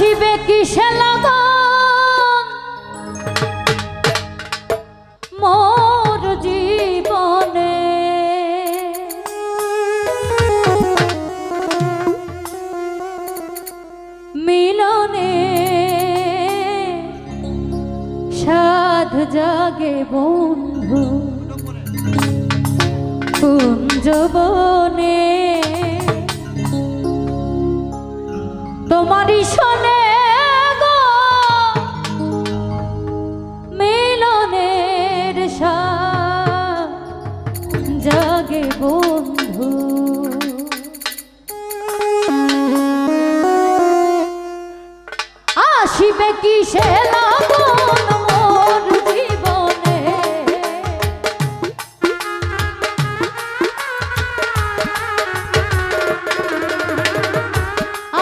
আসিবে কিসে লাগন মোর জীবনে, মিলনে সাধ জাগে বন্ধু কুঞ্জবনে। তোমারই শোনে গো মিলনের সাধ জাগে বন্ধু। আসিবে কিসে লাগন মোর জীবনে,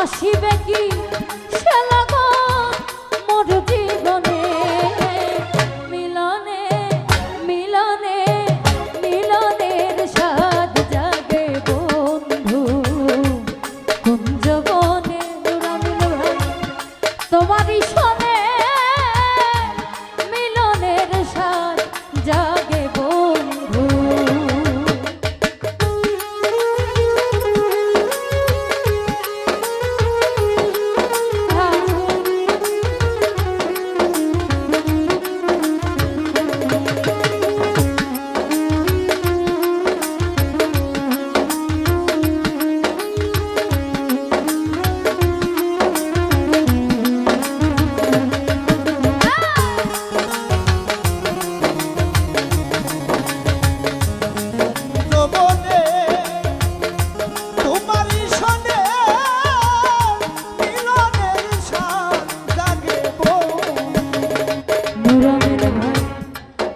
আসিবে কিসে লাগন মোর জীবনে, মিলনে মিলনে মিলনের সাধ জাগে বন্ধু কুঞ্জবনে। তোমারই শোনে মিলনের সাধ জাগে বন্ধু।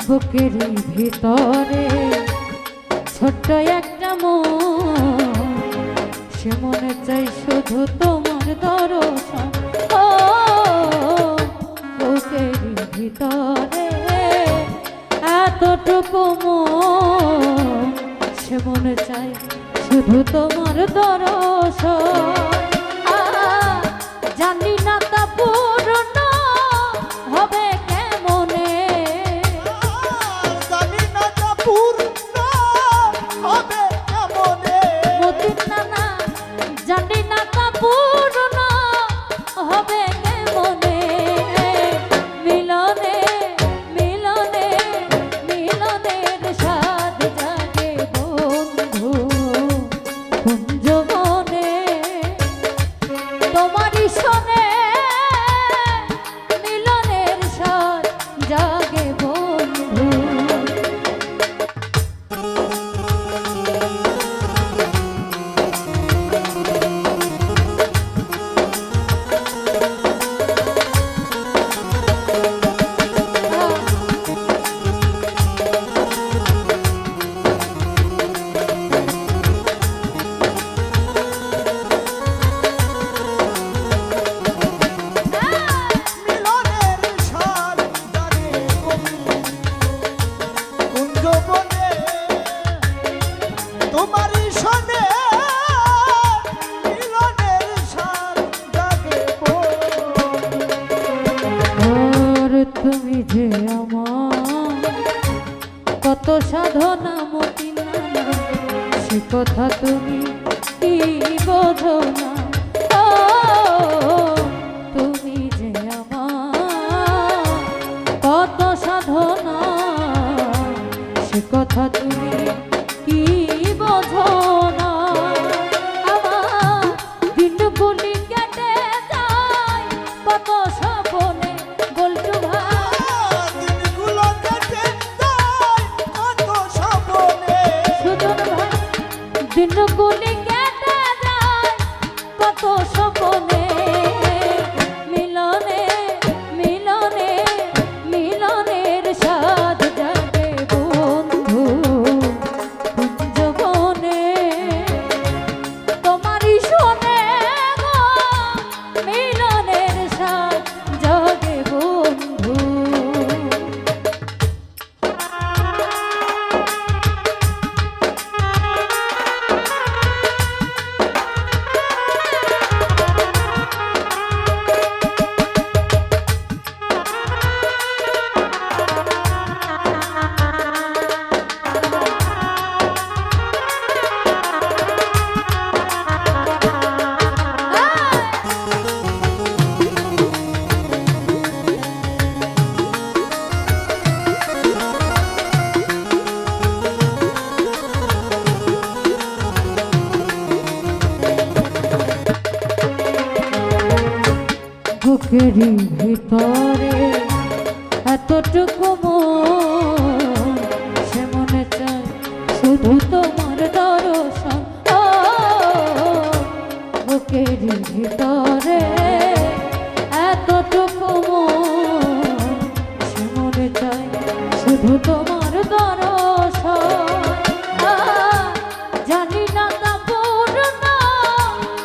বুকের ভিতরে ছোট্ট একটা মন, সে মনে চাই শুধু তোমার দর্শন। ও বুকের ভিতরে এতটুকু মন, সে মনে চাই শুধু তোমার দর্শন। জানি না তা পূর্ণ হবে কেমনে, জানি না তা পূর্ণ হবে কেমনে, মিলনে মিলনে মিলনের সাধ জাগে বন্ধু কুঞ্জবনে। তোমারই শোনে মিলনের সাধ জাগে বন্ধু। তুমি যে আমার কত সাধনা মতি নানা, সে কথা তুমি কি বোঝো না। ও তুমি যে আমার কত সাধনা, সে কথা তুমি কি বোঝো না। আমার দিনগুলি কেটে যায় কত স্বপ্নে, দিনগুলি কেটে যায় কত স্বপ্নে, মিলনে মিলনে মিলনের সাধ জাগে বন্ধু কুঞ্জবনে। তোমারই শোনে গো মিলনের সাধ জাগে বন্ধু। বুকেরই ভিতরে এতটুকু মন, সে মনে চায় শুধু তোমার দর্শন। ও বুকেরই ভিতরে এতটুকু মন, সে মনে চায় শুধু তোমার দর্শন। জানি না তা পূর্ণ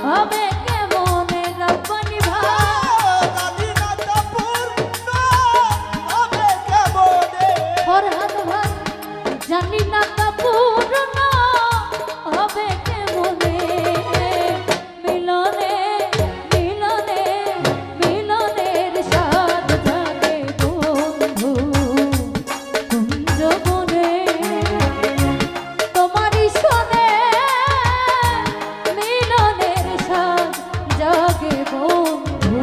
হবে কেমনে রব্বানি ভাই, ফরহাদ ভাই, জানি না তা পূর্ণ হবে কেমনে। মিলনে মিলনে মিলনের স্বাদ জাগে বন্ধু কুঞ্জবনে, তোমারই শোনে মিলনের স্বাদ জাগে বন্ধু।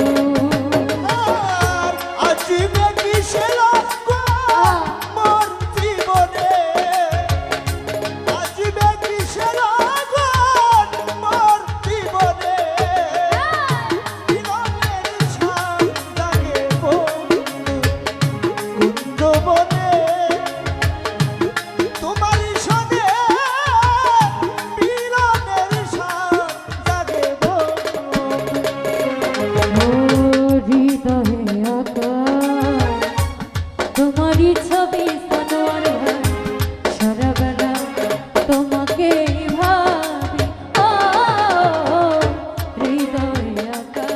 আজিবে কিসের মোর জীবনে, আজিবে কিসের মোর জীবনে, মিলনের স্বাদ জাগে কুঞ্জবনে, তোমারই শোনে মিলনের স্বাদ জাগে হৃদয়ে আঁকা তোমারই ছবি সানোয়ার ভাই, সারাবেলা তোমাকে ভাবি। ও হৃদয়ে আঁকা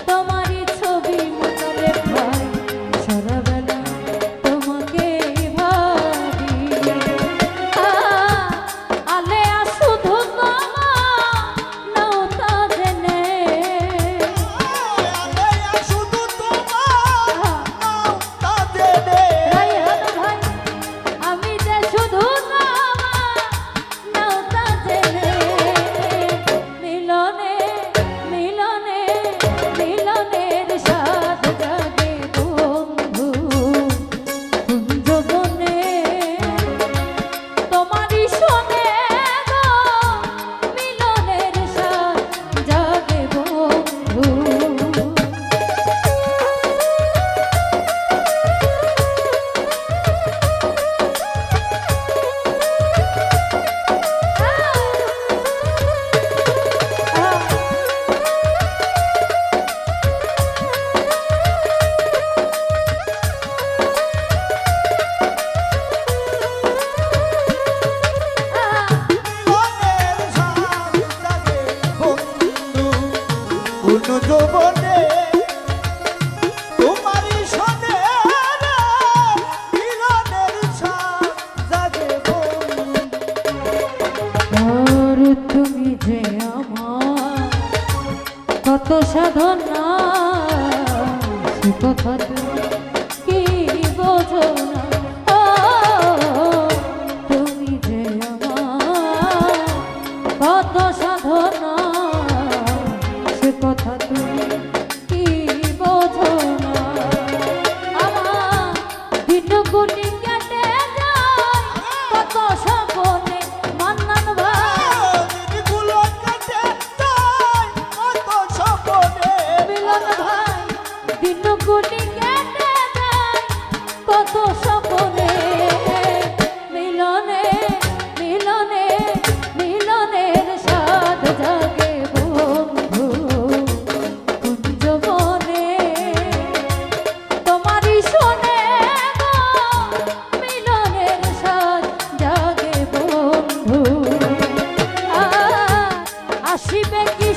তোমারই ছবি মোতালেব ভাই, সারাবেলা তোমাকে ভাবি। আলেয়া শুধু তোমার নৌতা জেনে, রায়হান ভাই, আমি যে শুধু তোমার নৌতা জেনে। মিলনে মিলনে মিলনের স্বাদ জাগে বন্ধু কুঞ্জবনে, তোমারই শোনে গো মিলনের স্বাদ জাগে বন্ধু। যৌবনে তোমারই শোনে মিলনের স্বাদ জাগে আর তুমি যে আমার কত সাধনা, সে কথা তুমি কি বোঝো না। ও তুমি যে আমার কত সাধনা, সে কথা তুমি কি বোঝো না। আমার দিনগুলি কেটে যায় কত স্বপনে, মান্নান ভাই, দিনগুলো কেটে যায় কত স্বপ্নে, মিলন ভাই, দিনগুলি কেটে যায় কত স্বপনে। মিলনে মিলনে মিলনের স্বাদ জাগে বন্ধু কুঞ্জবনে, তোমারই শোনে গো মিলনের স্বাদ জাগে বন্ধু। আসিবে কি